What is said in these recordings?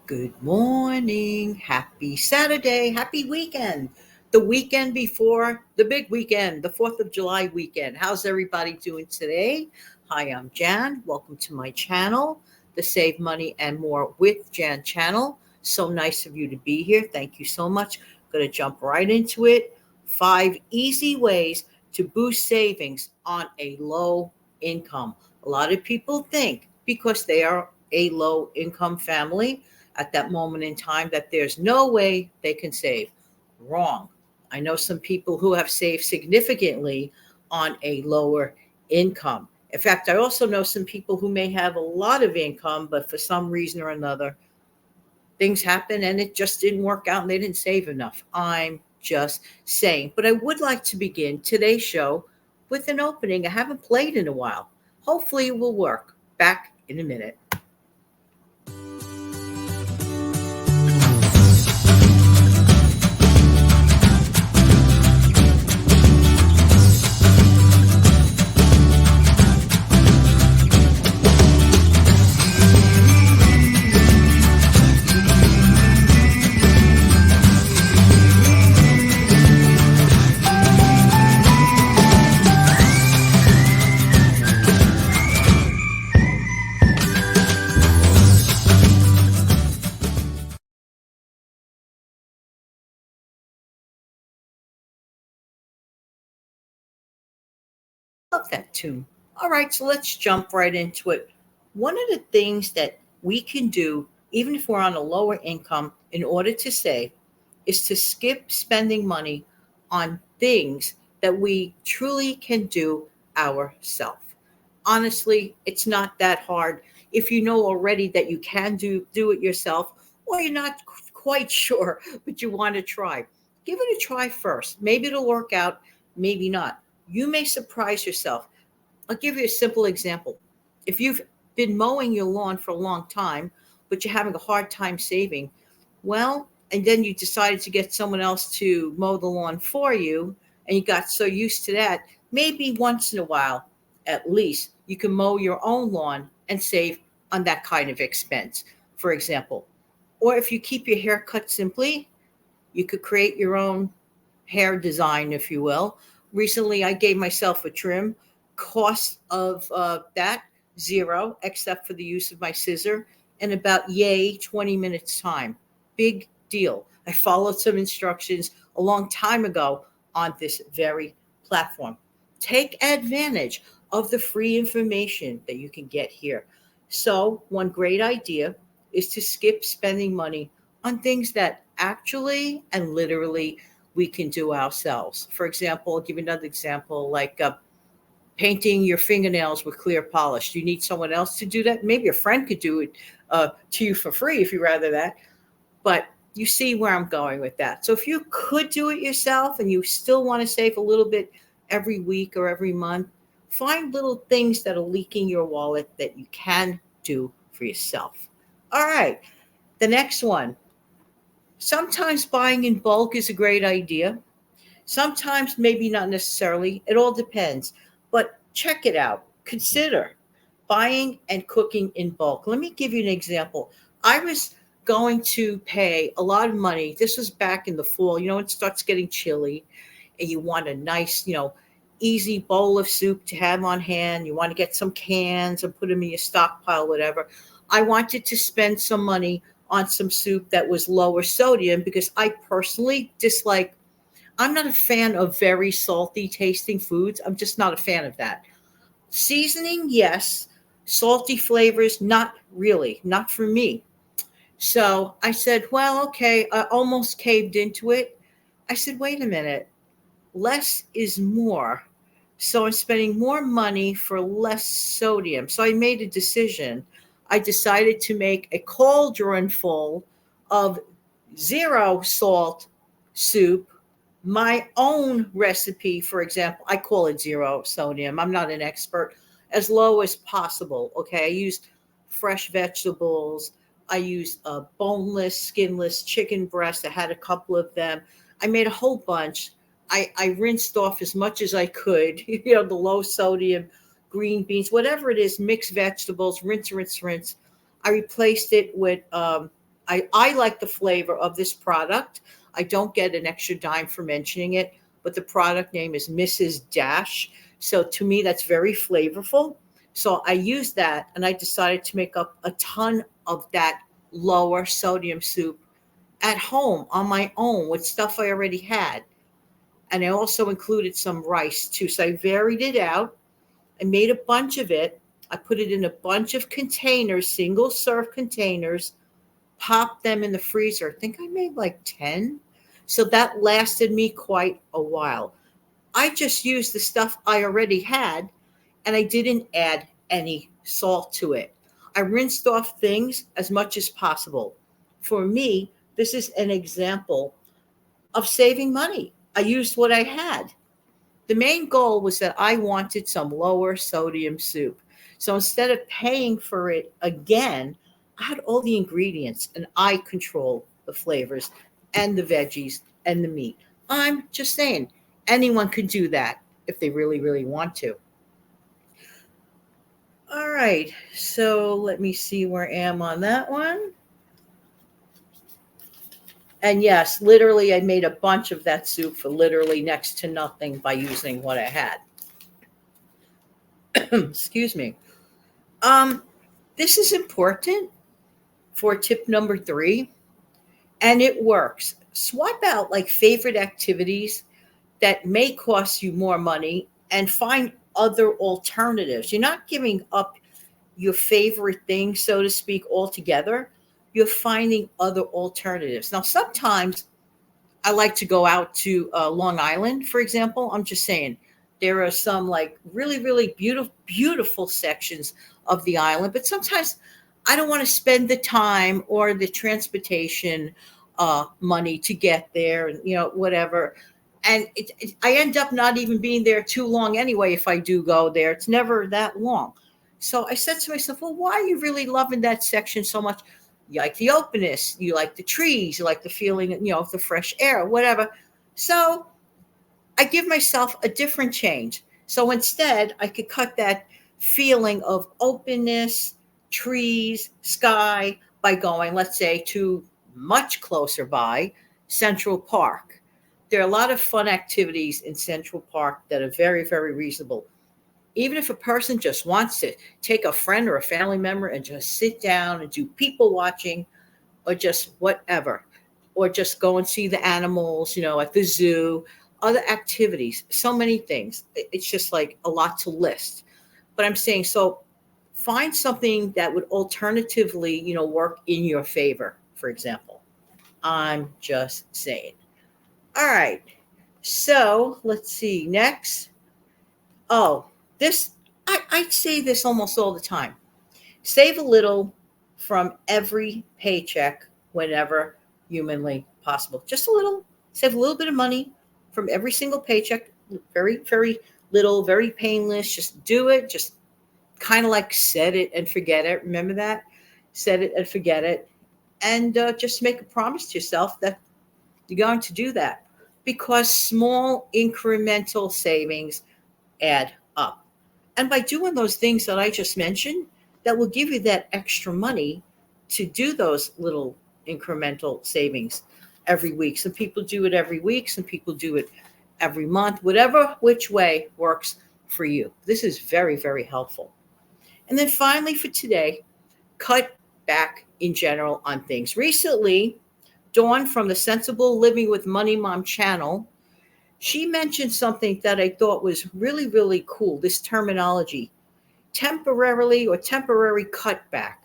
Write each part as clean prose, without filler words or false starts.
Good morning. Happy Saturday. Happy weekend. The weekend before the big weekend, the 4th of July weekend. How's everybody doing today? Hi, I'm Jan. Welcome to my channel, the Save Money and More with Jan channel. So nice of you to be here. Thank you so much. Going to jump right into it. 5 easy ways to boost savings on a low income. A lot of people think because they are a low income family at that moment in time that there's no way they can save. Wrong. I know some people who have saved significantly on a lower income. In fact, I also know some people who may have a lot of income, but for some reason or another, things happen and it just didn't work out and they didn't save enough. I'm just saying. But I would like to begin today's show with an opening I haven't played in a while. Hopefully, it will work. Back in a minute. Love that tune. All right, so let's jump right into it. One of the things that we can do, even if we're on a lower income, in order to save, is to skip spending money on things that we truly can do ourselves. Honestly, it's not that hard. If you know already that you can do it yourself, or you're not quite sure, but you want to try, give it a try first. Maybe it'll work out, maybe not. You may surprise yourself. I'll give you a simple example. If you've been mowing your lawn for a long time, but you're having a hard time saving, well, and then you decided to get someone else to mow the lawn for you, and you got so used to that, maybe once in a while, at least, you can mow your own lawn and save on that kind of expense, for example. Or if you keep your hair cut simply, you could create your own hair design, if you will. Recently, I gave myself a trim. Cost of that, zero, except for the use of my scissor, and about, yay, 20 minutes time. Big deal. I followed some instructions a long time ago on this very platform. Take advantage of the free information that you can get here. So, one great idea is to skip spending money on things that actually and literally we can do ourselves. For example, I'll give you another example like painting your fingernails with clear polish. Do you need someone else to do that? Maybe a friend could do it to you for free if you rather that. But you see where I'm going with that. So if you could do it yourself and you still want to save a little bit every week or every month, find little things that are leaking your wallet that you can do for yourself. All right. The next one. Sometimes buying in bulk is a great idea. Sometimes, maybe not necessarily. It all depends. But check it out. Consider buying and cooking in bulk. Let me give you an example. I was going to pay a lot of money. This was back in the fall. It starts getting chilly and you want a nice, easy bowl of soup to have on hand. You want to get some cans and put them in your stockpile, whatever. I wanted to spend some money on some soup that was lower sodium because I personally dislike. I'm not a fan of very salty tasting foods. I'm just not a fan of that. Seasoning, yes. Salty flavors, not really, not for me. So I said, well, okay, I almost caved into it. I said, wait a minute, less is more. So I'm spending more money for less sodium. So I made a decision. I decided to make a cauldron full of zero salt soup, my own recipe, for example. I call it zero sodium. I'm not an expert. As low as possible. Okay. I used fresh vegetables. I used a boneless, skinless chicken breast. I had a couple of them. I made a whole bunch. I rinsed off as much as I could, the low sodium green beans, whatever it is, mixed vegetables, rinse, rinse, rinse. I replaced it with I like the flavor of this product. I don't get an extra dime for mentioning it, but the product name is Mrs. Dash. So to me, that's very flavorful. So I used that and I decided to make up a ton of that lower sodium soup at home on my own with stuff I already had. And I also included some rice too. So I varied it out. I made a bunch of it. I put it in a bunch of containers, single serve containers, popped them in the freezer. I think I made like 10. So that lasted me quite a while. I just used the stuff I already had and I didn't add any salt to it. I rinsed off things as much as possible. For me, this is an example of saving money. I used what I had. The main goal was that I wanted some lower sodium soup. So instead of paying for it again, I had all the ingredients and I control the flavors and the veggies and the meat. I'm just saying, anyone could do that if they really, really want to. All right, so let me see where I am on that one. And yes, literally, I made a bunch of that soup for literally next to nothing by using what I had. Excuse me. Um, this is important for tip number 3, and it works. Swap out like favorite activities that may cost you more money and find other alternatives. You're not giving up your favorite thing, so to speak, altogether. You're finding other alternatives. Now, sometimes I like to go out to Long Island, for example. I'm just saying there are some like really, really beautiful, beautiful sections of the island, but sometimes I don't want to spend the time or the transportation money to get there, and whatever. And I end up not even being there too long anyway. If I do go there, it's never that long. So I said to myself, well, why are you really loving that section so much? You like the openness, you like the trees, you like the feeling, of the fresh air, whatever. So I give myself a different change. So instead, I could cut that feeling of openness, trees, sky by going, let's say, to much closer by Central Park. There are a lot of fun activities in Central Park that are very, very reasonable. Even if a person just wants to take a friend or a family member and just sit down and do people watching or just whatever, or just go and see the animals, at the zoo, other activities, so many things. It's just like a lot to list. But I'm saying, so find something that would alternatively, work in your favor, for example. I'm just saying. All right. So let's see. Next. Oh, this, I say this almost all the time. Save a little from every paycheck whenever humanly possible. Just a little. Save a little bit of money from every single paycheck. Very, very little, very painless. Just do it. Just kind of like set it and forget it. Remember that? Set it and forget it. And just make a promise to yourself that you're going to do that, because small incremental savings add up. And by doing those things that I just mentioned, that will give you that extra money to do those little incremental savings every week. Some people do it every week, some people do it every month, whatever which way works for you. This is very, very helpful. And then finally for today, cut back in general on things. Recently, Dawn from the Sensible Living with Money Mom channel, she mentioned something that I thought was really, really cool, this terminology, temporarily or temporary cutback.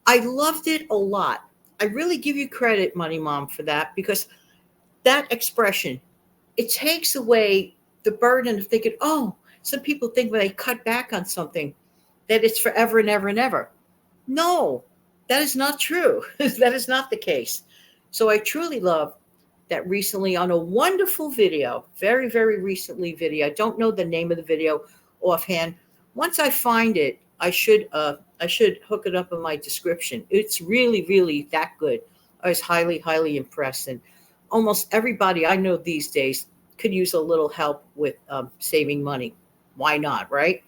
I loved it a lot. I really give you credit, Money Mom, for that, because that expression, it takes away the burden of thinking, oh, some people think when they cut back on something that it's forever and ever and ever. No, that is not true. That is not the case. So I truly love that recently on a wonderful video, very, very recently video. I don't know the name of the video offhand. Once I find it, I should hook it up in my description. It's really, really that good. I was highly, highly impressed. And almost everybody I know these days could use a little help with saving money. Why not, right?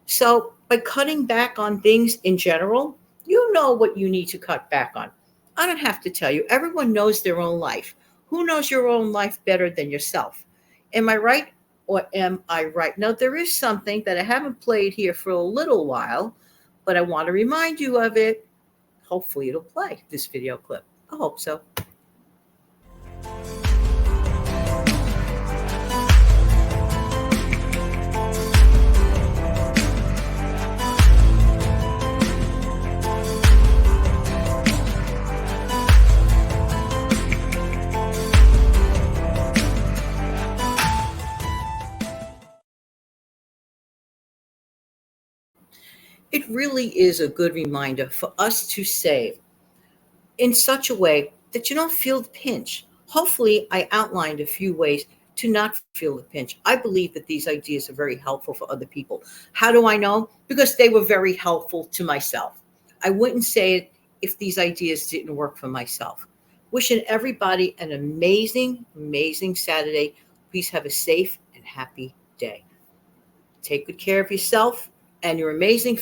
So by cutting back on things in general, you know what you need to cut back on. I don't have to tell you, everyone knows their own life. Who knows your own life better than yourself? Am I right or am I right? Now, there is something that I haven't played here for a little while, but I want to remind you of it. Hopefully, it'll play this video clip. I hope so. It really is a good reminder for us to save in such a way that you don't feel the pinch. Hopefully, I outlined a few ways to not feel the pinch. I believe that these ideas are very helpful for other people. How do I know? Because they were very helpful to myself. I wouldn't say it if these ideas didn't work for myself. Wishing everybody an amazing, amazing Saturday. Please have a safe and happy day. Take good care of yourself and your amazing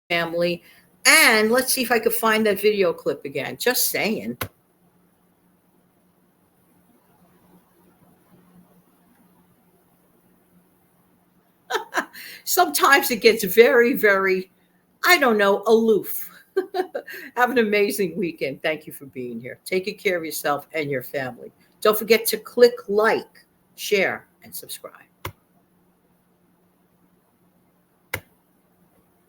family. And let's see if I could find that video clip again. Just saying. Sometimes it gets very, very, I don't know, aloof. Have an amazing weekend. Thank you for being here. Take good care of yourself and your family. Don't forget to click like, share, and subscribe.